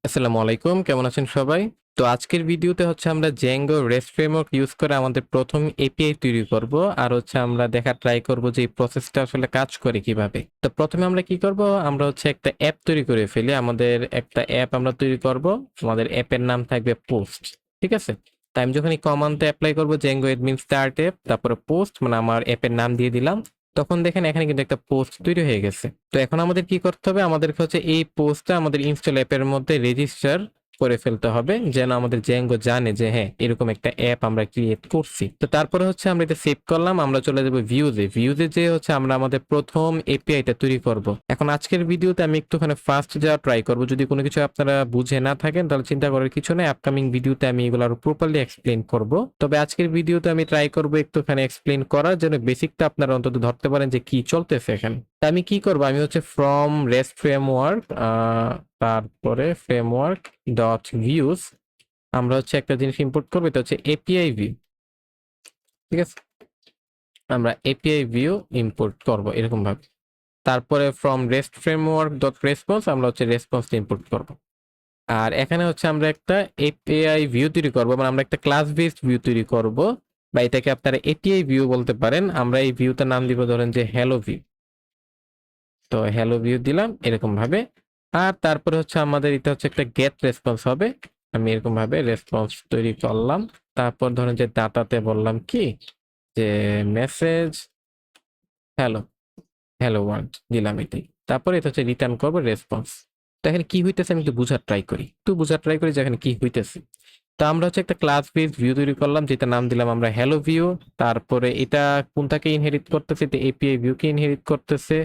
আসসালামু আলাইকুম। কেমন আছেন সবাই? তো আজকের ভিডিওতে হচ্ছে আমরা Django REST ফ্রেমওয়ার্ক ইউজ করে আমাদের ১ম এপিআই তৈরি করব। আর হচ্ছে আমরা দেখার ট্রাই করব যে এই প্রসেসটা আসলে কাজ করে কিভাবে। তো ১ম এ আমরা কি করব? আমরা হচ্ছে একটা অ্যাপ তৈরি করে ফেলি। আমাদের একটা অ্যাপ আমরা তৈরি করব। আমাদের অ্যাপের নাম থাকবে পোস্ট। ঠিক আছে? তো আমি যখন এই কমান্ডটা এপ্লাই করব Django admin start app তারপরে পোস্ট মানে আমার অ্যাপের নাম দিয়ে দিলাম। তখন দেখেন এখানে কিন্তু একটা পোস্ট তৈরি হয়ে গেছে। তো এখন আমাদের কি করতে হবে? আমাদেরকে হচ্ছে এই পোস্টটা আমাদের ইনস্টল অ্যাপের মধ্যে রেজিস্টার করে ফেলতে হবে যেন আমাদের Django জানে যে হ্যাঁ, এরকম একটা অ্যাপ আমরা ক্রিয়েট করছি। তো তারপরে হচ্ছে আমরা এটা সেভ করলাম। আমরা চলে যাব ভিউজে। ভিউজে যেয়ে হচ্ছে আমরা আমাদের ১ম এপিআইটা তৈরি করব। এখন আজকের ভিডিওতে আমি একটুখানি ফাস্ট যাওয়ার ট্রাই করব। যদি কোনো কিছু আপনারা বুঝে না থাকেন তাহলে চিন্তা করার কিছু নেই। আপকামিং ভিডিওতে আমি এগুলো আরো প্রপারলি এক্সপ্লেইন করব। তবে আজকের ভিডিওতে আমি ট্রাই করব একটুখানি এক্সপ্লেইন করার যেন বেসিকটা আপনারা অন্তত ধরতে পারেন যে কি চলতেছে এখানে। তা আমি কি করব? আমি হচ্ছে ফ্রম রেস্ট ফ্রেমওয়ার্ক তারপরে ফ্রেমওয়ার্ক ডট ভিউজ আমরা হচ্ছে একটা জিনিস ইম্পোর্ট করবো, এটা হচ্ছে এপিআই ভিউ। ঠিক আছে, আমরা এপিআই ভিউ ইম্পোর্ট করব এরকম ভাবে। তারপরে from rest framework dot response আমরা হচ্ছে রেসপন্স ইম্পোর্ট করব। আর এখানে হচ্ছে আমরা একটা এপিআই ভিউ তৈরি করব, মানে আমরা একটা ক্লাস বেসড ভিউ তৈরি করব, বা এটাকে আপনারা এপিআই ভিউ বলতে পারেন। আমরা এই ভিউটার নাম দিব ধরেন যে হ্যালো ভিউ। তো হ্যালো ভিউ দিলাম এরকম ভাবে। আর তারপরে হচ্ছে আমাদের এটা হচ্ছে একটা গেট রেসপন্স হবে। আমি এরকম ভাবে রেসপন্স তৈরি করলাম। তারপর ধরেন যে ডাটাতে বললাম কি যে মেসেজ হ্যালো, হ্যালো ওয়ার্ল্ড দিলাম এটাই। তারপরে এটা হচ্ছে রিটার্ন করবো রেসপন্স। তো এখানে কি হইতেছে আমি একটু বুঝার ট্রাই করি, যে এখানে কি হইতেছে। তো আমরা হচ্ছে একটা ক্লাস বেস ভিউ তৈরি করলাম যেটা নাম দিলাম আমরা হ্যালো ভিউ। তারপরে এটা কোনটাকে ইনহেরিট করতেছে? এটা এপিআই ভিউ কে ইনহেরিট করতেছে।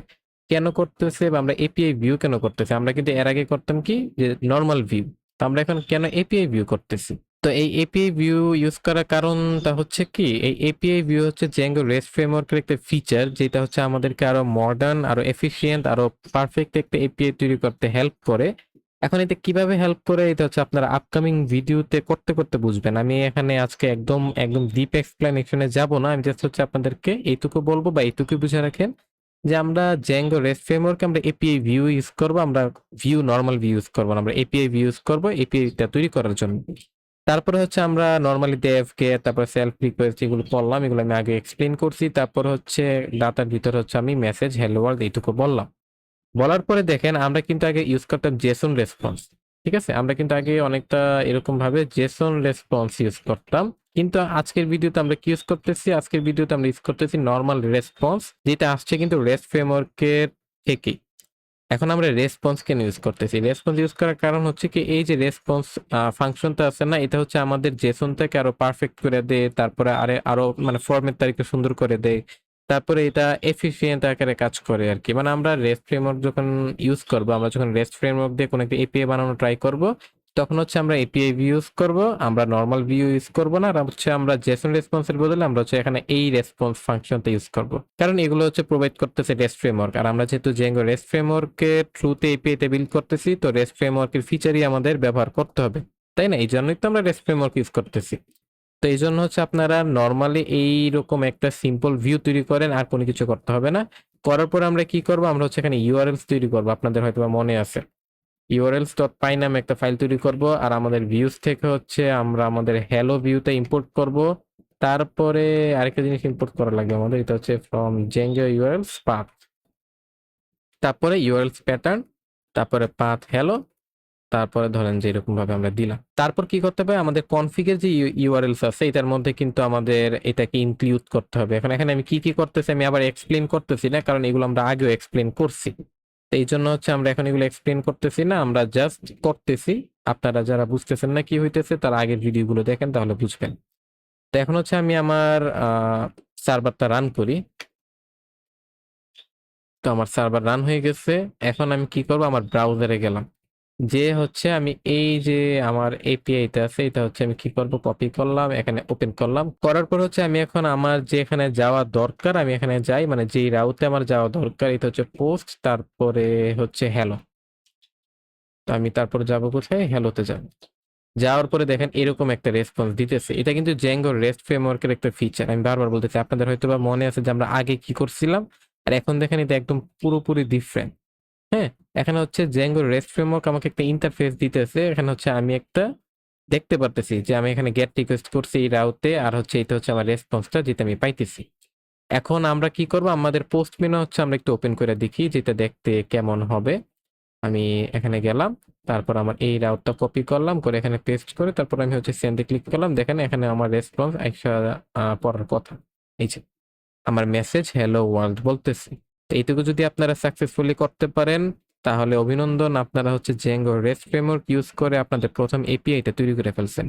কেন করতেছে বা আমরা এপিআই ভিউ কেন করতেছে? আমরা কিন্তু এর আগে করতাম কি যে নরমাল ভিউ। তো আমরা এখন কেন এপিআই ভিউ করতেছি? তো এই এপিআই ভিউ ইউজ করার কারণটা হচ্ছে কি, এই এপিআই ভিউ হচ্ছে Django REST ফ্রেমওয়ার্কের একটা ফিচার যেটা হচ্ছে আমাদেরকে আরো মডার্ন, আরো এফিশিয়েন্ট, আরো পারফেক্ট একটা এপিআই তৈরি করতে হেল্প করে। এখন এটা কিভাবে হেল্প করে এটা হচ্ছে আপনারা আপকামিং ভিডিওতে করতে করতে বুঝবেন। আমি এখানে আজকে একদম একদম ডিপ এক্সপ্লেনেশনে যাব না। আমি জাস্ট হচ্ছে আপনাদেরকে এইটুকু বলবো বা এইটুকু বুঝে রাখেন যে আমরা Django REST ফ্রেমওয়ার্কে আমরা এপিআই ভিউ ইউজ করব। আমরা ভিউ নরমাল ভিউ ইউজ করব না, আমরা এপিআই ভিউ ইউজ করব এপিআইটা তৈরি করার জন্য। তারপরে হচ্ছে আমরা নরমালি ডেভ কে তারপরে সেলফ রিকোয়েস্ট যেগুলো করলাম এগুলো আমি আগে এক্সপ্লেন করছি। তারপর হচ্ছে ডাটার ভিতর হচ্ছে আমি মেসেজ হ্যালো ওয়ার্ল্ড এইটুকু বললাম। বলার পরে দেখেন আমরা কিন্তু আগে ইউজ করতাম জেসন রেসপন্স। ঠিক আছে, আমরা কিন্তু আগে অনেকটা এরকম ভাবে জেসন রেসপন্স ইউজ করতাম। কিন্তু আজকের ভিডিওতে আমরা কি ইউজ করতেছি? আজকের ভিডিওতে আমরা ইউজ করতেছি নর্মাল রেসপন্স, যেটা আসছে কিন্তু রেস্ট ফ্রেমওয়ার্কের থেকে। এখন আমরা রেসপন্স কেন ইউজ করতেছি? রেসপন্স ইউজ করার কারণ হচ্ছে কি, এই যে রেসপন্স ফাংশনটা আছে না, এটা হচ্ছে আমাদের জেসনটাকে আরো পারফেক্ট করে দেয়। তারপরে আরো মানে ফরম্যাট তারিখে সুন্দর করে দেয়। তারপরে এটা এফিশিয়েন্ট আকারে কাজ করে আর কি। মানে আমরা রেস্ট ফ্রেমওয়ার্ক যখন ইউজ করব, আমরা যখন রেস্ট ফ্রেমওয়ার্ক দিয়ে কোনো একটা এপিআই বানানো ট্রাই করব, তখন হচ্ছে আমরা এপিআই ভিউ ইউজ করব, আমরা নরমাল ভিউ ইউজ করব না। আর হচ্ছে আমরা জেসন রেসপন্সের বদলে আমরা হচ্ছে এখানে এই রেসপন্স ফাংশনটা ইউজ করব, কারণ এগুলো হচ্ছে প্রোভাইড করতেছে রেস্ট ফ্রেমওয়ার্ক। আর আমরা যেহেতু Django রেস্ট ফ্রেমওয়ার্কের থ্রুতে এপিআইটা বিল্ড করতেছি, তো রেস্ট ফ্রেমওয়ার্কের ফিচারই আমাদের ব্যবহার করতে হবে, তাই না? এই জন্যই তো আমরা রেস্ট ফ্রেমওয়ার্ক ইউজ করতেছি। তো এই জন্য হচ্ছে আপনারা নর্মালি এইরকম একটা সিম্পল ভিউ তৈরি করেন, আর কোনো কিছু করতে হবে না। করার পর আমরা কি করব? আমরা হচ্ছে এখানে ইউআরএলস তৈরি করব। আপনাদের হয়তো মনে আছে ইউআরএলস ডট পাই নামে একটা ফাইল তৈরি করব। আর আমাদের ভিউজ থেকে হচ্ছে আমরা আমাদের হ্যালো ভিউটা ইম্পোর্ট করব। তারপরে আরেকটা জিনিস ইম্পোর্ট করা লাগবে আমাদের, এটা হচ্ছে ফ্রম Django ইউআরএলস পাথ, তারপরে ইউআরএলস প্যাটার্ন, তারপরে পাথ হ্যালো, তারপরে ধরেন যে এরকম ভাবে আমরা দিলাম। তারপর কি করতে হবে? আমাদের কনফিগের যে ইউআরএলস আছে এটার মধ্যে কিন্তু আমাদের এটাকে ইনক্লুড করতে হবে। এখন এখানে আমি কি কি করতেছি আমি আবার এক্সপ্লেন করতেছি না, কারণ এগুলো আমরা আগেও এক্সপ্লেন করছি। তো এই জন্য হচ্ছে আমরা এখন এগুলো এক্সপ্লেন করতেছি না, আমরা জাস্ট করতেছি। আপনারা যারা বুঝতেছেন না কি হইতেছে তারা আগের ভিডিওগুলো দেখেন, তাহলে বুঝবেন। তো এখন হচ্ছে আমি আমার সার্ভারটা রান করি। তো আমার সার্ভার রান হয়ে গেছে। এখন আমি কি করব? আমার ব্রাউজারে গেলাম, যে হচ্ছে আমি এই যে আমার এপিআইটা আছে এটা হচ্ছে আমি কি করব? কপি করলাম, এখানে ওপেন করলাম। করার পর হচ্ছে আমি এখন আমার যে এখানে যাওয়া দরকার আমি এখানে যাই, মানে যেই রাউতে আমার যাওয়া দরকার এটা হচ্ছে পোস্ট, তারপরে হচ্ছে হ্যালো। তো আমি তারপর যাব কোথায়? হ্যালোতে যাব। যাওয়ার পরে দেখেন এরকম একটা রেসপন্স দিতেছে। এটা কিন্তু Django রেস্ট ফ্রেমওয়ার্কের একটা ফিচার। আমি বারবার বলতেছি, আপনাদের হয়তো বা মনে আছে যে আমরা আগে কি করছিলাম আর এখন দেখেন এটা একদম পুরোপুরি ডিফারেন্ট। হ্যাঁ, এখানে হচ্ছে Django REST framework আমাকে একটা ইন্টারফেস দিতেছে। এখানে হচ্ছে আমি একটা দেখতে পারতেছি যে আমি এখানে গেট রিকোয়েস্ট করছি এই রাউতে, আর হচ্ছে এটা হচ্ছে আমার রেসপন্সটা যেটা আমি পাইতেছি। এখন আমরা কি করব, আমাদের পোস্ট মেনু হচ্ছে আমরা একটু ওপেন করে দেখি যেটা দেখতে কেমন হবে। আমি এখানে গেলাম, তারপর আমার এই রাউটটা কপি করলাম, করে এখানে পেস্ট করে তারপর আমি হচ্ছে সেন্ডে ক্লিক করলাম। দেখেন এখানে আমার রেসপন্স আইসা পড়ার কথা। এই যে আমার মেসেজ হ্যালো ওয়ার্ল্ড বলতেছি। তো এইটুকু যদি আপনারা সাকসেসফুলি করতে পারেন তাহলে অভিনন্দন, আপনারা হচ্ছে Django REST framework ইউজ করে আপনাদের প্রথম এপিআইটা তৈরি করে ফেলছেন।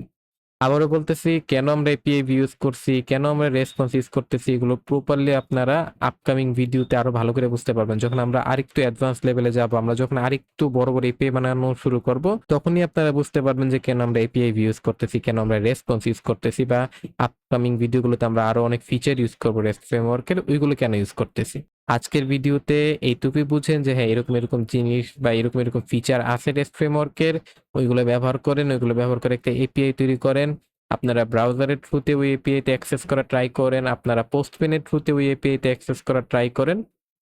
আবারও বলতেছি, কেন আমরা এপিআই ইউজ করছি, কেন আমরা রেসপন্স ইউজ করতেছি, এগুলো প্রপারলি আপনারা আপকামিং ভিডিওতে আরো ভালো করে বুঝতে পারবেন। যখন আমরা আরেকটু অ্যাডভান্স লেভেলে যাব, আমরা যখন আরেকটু বড় বড় এপিআই বানানো শুরু করব, তখনই আপনারা বুঝতে পারবেন যে কেন আমরা এপিআই ইউজ করতেছি, কেন আমরা রেসপন্স ইউজ করতেছি, বা আপকামিং ভিডিওগুলোতে আমরা আরো অনেক ফিচার ইউজ করবো রেস্ট ফ্রেমওয়ার্কের, ওইগুলো কেন ইউজ করতেছি। আজকের ভিডিওতে এইটুকুই বুঝেন যে হ্যাঁ এরকম এরকম জিনিস বা এরকম এরকম ফিচার আছে রেস্ট ফ্রেমওয়ার্কের, ওইগুলো ব্যবহার করেন, ওইগুলো ব্যবহার করে একটা এপিআই তৈরি করেন। আপনারা ব্রাউজারের থ্রুতে ওই এপিআইতে অ্যাক্সেস করা ট্রাই করেন, আপনারা পোস্টপেনের থ্রুতে ওই এপিআইতে অ্যাক্সেস করা ট্রাই করেন।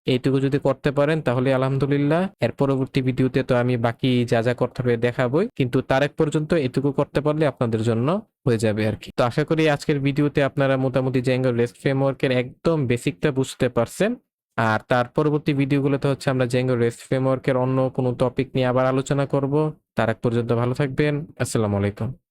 এইটুকু যদি করতে পারেন তাহলে আলহামদুলিল্লাহ। এর পরবর্তী ভিডিওতে তো আমি বাকি যা যা করতে হবে দেখাবোই, কিন্তু তার এক পর্যন্ত এটুকু করতে পারলে আপনাদের জন্য হয়ে যাবে আর কি। তো আশা করি আজকের ভিডিওতে আপনারা মোটামুটি Django REST ফ্রেমওয়ার্কের একদম বেসিকটা বুঝতে পারছেন। আর তার পরবর্তী ভিডিওগুলোতে হচ্ছে আমরা Django REST ফ্রেমওয়ার্কের অন্য কোনো টপিক নিয়ে আবার আলোচনা করব। তার এক পর্যন্ত ভালো থাকবেন। আসসালামু আলাইকুম।